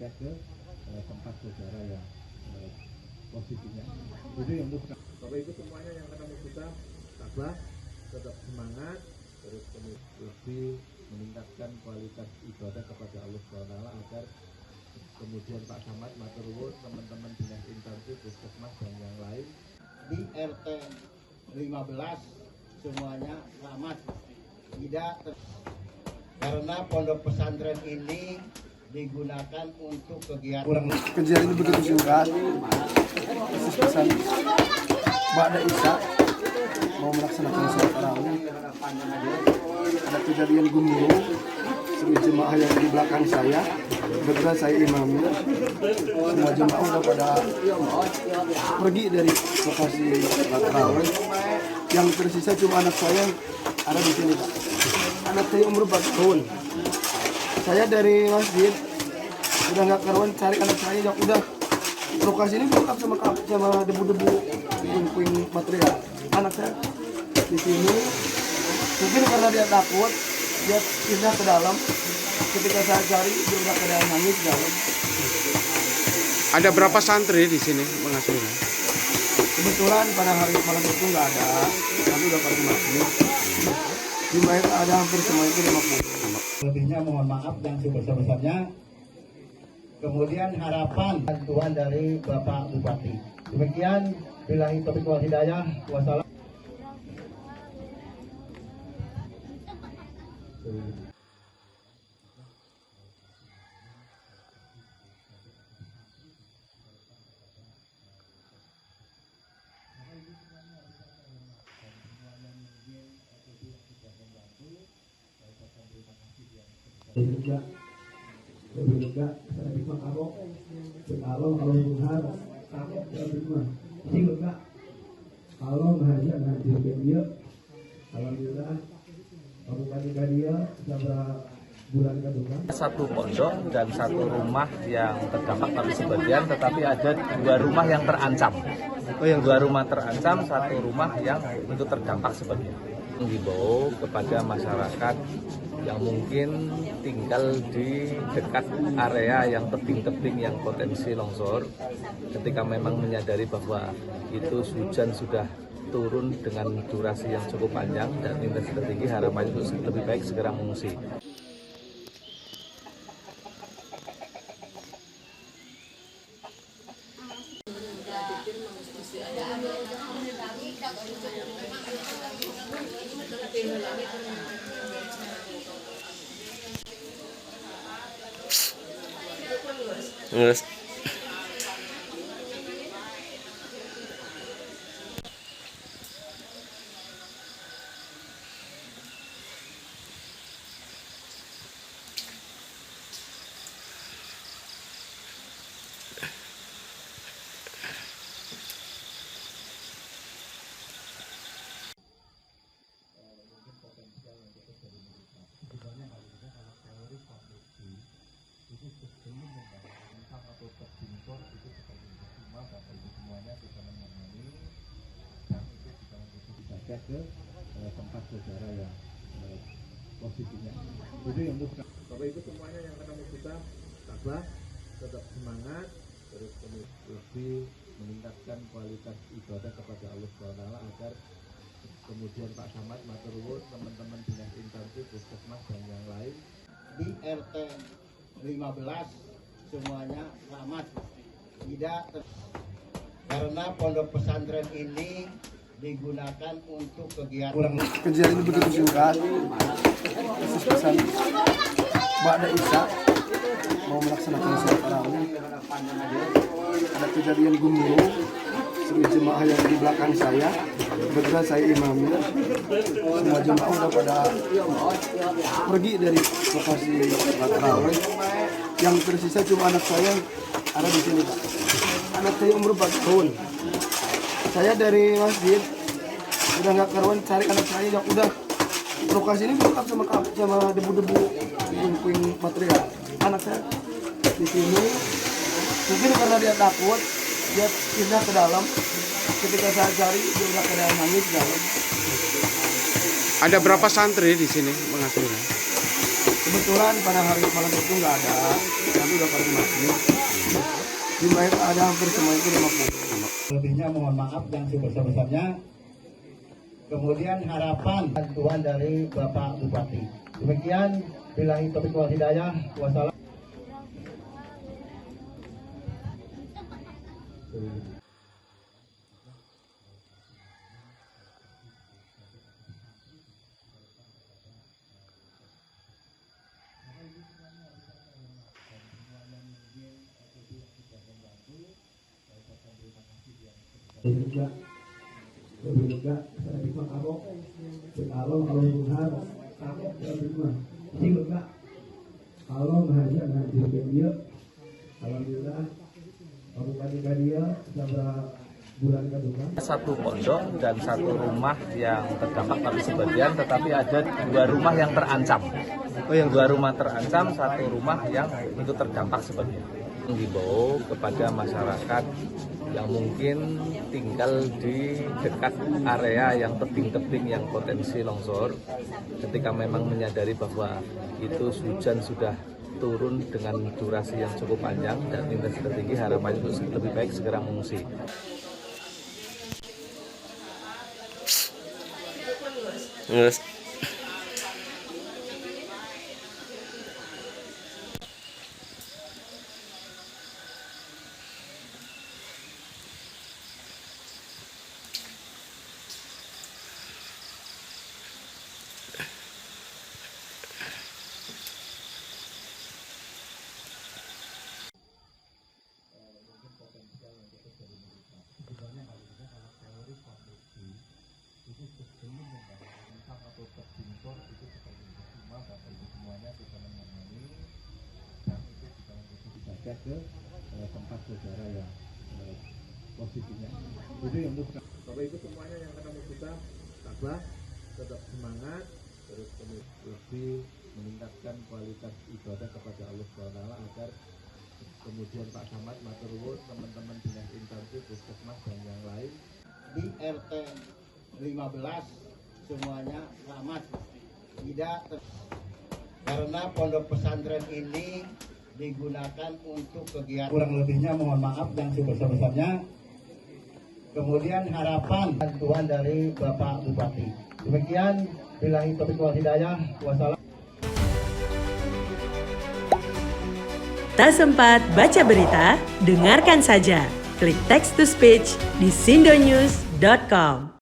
dicek ke tempat saudara yang posisinya. Jadi untuk Bapak Ibu semuanya yang ketemu kita tabah, tetap semangat, terus lebih meningkatkan kualitas ibadah kepada Allah SWT agar kemudian Pak Samad, matur nuwun, teman-teman dinas instansi, puskesmas dan yang lain di RT 15 semuanya selamat, tidak karena pondok pesantren ini digunakan untuk kegiatan. Kejadian ini begitu singkat. Khusus pesan Ba'da Isya mau melaksanakan sholat tarawih, ada kejadian gumuru semua jemaah yang di belakang saya, kebetulan saya imamnya, semua jemaah udah pada pergi dari lokasi sholat tarawih. Yang tersisa cuma anak saya ada di sini, Pak. Anak saya umur 4 tahun. Saya dari masjid udah nggak karuan cari anak saya, yang udah lokasi ini lengkap sama debu-debu puing-puing material. Anak saya di sini mungkin karena dia takut, dia pindah ke dalam. Ketika saya cari dia udah keadaan nangis di dalam. Ada berapa santri di sini mengasuhnya? Kebetulan pada hari malam itu nggak ada, tapi udah pada masjid. Jumlahnya ada hampir semua itu 50. Lebihnya mohon maaf yang sebesar-besarnya. Kemudian harapan bantuan dari Bapak Bupati. Demikian, billahi taufiq wal hidayah. Wassalam. kalau bahagia nanti dia alhamdulillah kabupaten dia seberapa bulan kedua. Satu pondok dan satu rumah yang terdampak tapi sebagian, tetapi ada 2 rumah yang terancam. Yang 2 rumah terancam, 1 rumah yang itu terdampak sebagian. Menghimbau kepada masyarakat yang mungkin tinggal di dekat area yang tebing-tebing yang potensi longsor, ketika memang menyadari bahwa itu hujan sudah turun dengan durasi yang cukup panjang dan intensitas tinggi, harapan itu lebih baik segera mengungsi. Terus Dicek ke tempat saudara yang posisinya. Jadi untuk Bapak Ibu semuanya yang ketemu kita tabah, tetap semangat, terus lebih meningkatkan kualitas ibadah kepada Allah SWT agar kemudian Pak Samad, matur nuwun, teman-teman dinas instansi, puskesmas dan yang lain Di RT 15 semuanya selamat, tidak karena pondok pesantren ini digunakan untuk kegiatan. Kejadian ini begitu singkat. Khusus pesan Ba'da Isya mau melaksanakan sholat tarawih, ada kejadian gumuru semua jemaah yang di belakang saya, kebetulan saya imamnya, semua jemaah udah pada pergi dari lokasi sholat tarawih. Yang tersisa cuma anak saya ada di sini, Pak. Anak saya umur 4 tahun. Saya dari masjid udah nggak karuan cari anak saya, yang udah lokasi ini lengkap sama debu-debu puing-puing material. Anak saya di sini mungkin karena dia takut, dia pindah ke dalam. Ketika saya cari dia udah keadaan nangis di dalam. ada berapa santri di sini mengasuhnya? Kebetulan pada hari malam itu nggak ada, tapi udah pada di masjid. Jumlah yang ada hampir semua itu 50. Lebihnya mohon maaf yang sebesar-besarnya. Kemudian harapan bantuan dari Bapak Bupati. Demikian, billahi taufiq wal hidayah. Wassalam. lebih lega saya terima kalau menghar saya terima ini lega kalau menghadiri menghadiri dia alhamdulillah kabupaten dia beberapa bulan kedua. Satu pondok dan satu rumah yang terdampak tapi sebagian, tetapi ada 2 rumah yang terancam. Yang 2 rumah terancam, satu rumah yang itu terdampak sebagian. Menghimbau kepada masyarakat yang mungkin tinggal di dekat area yang tebing-tebing yang potensi longsor, ketika memang menyadari bahwa itu hujan sudah turun dengan durasi yang cukup panjang dan intensitas tinggi, harapannya itu lebih baik segera mengungsi. Yes. ke tempat saudara yang positifnya. Itu yang untuk Bapak Ibu semuanya yang ketemu kita tabah, tetap semangat, terus lebih meningkatkan kualitas ibadah kepada Allah SWT agar kemudian Pak Samad, Maturwud, teman-teman dinas instansi, puskesmas dan yang lain Di RT 15 semuanya selamat, tidak karena pondok pesantren ini digunakan untuk kegiatan. Kurang lebihnya mohon maaf yang sebesar-besarnya. Kemudian harapan bantuan dari Bapak Bupati. Demikian, billahi taufiq wal hidayah. Wassalam. Tak sempat baca berita? Dengarkan saja. Klik text to speech di sindonews.com.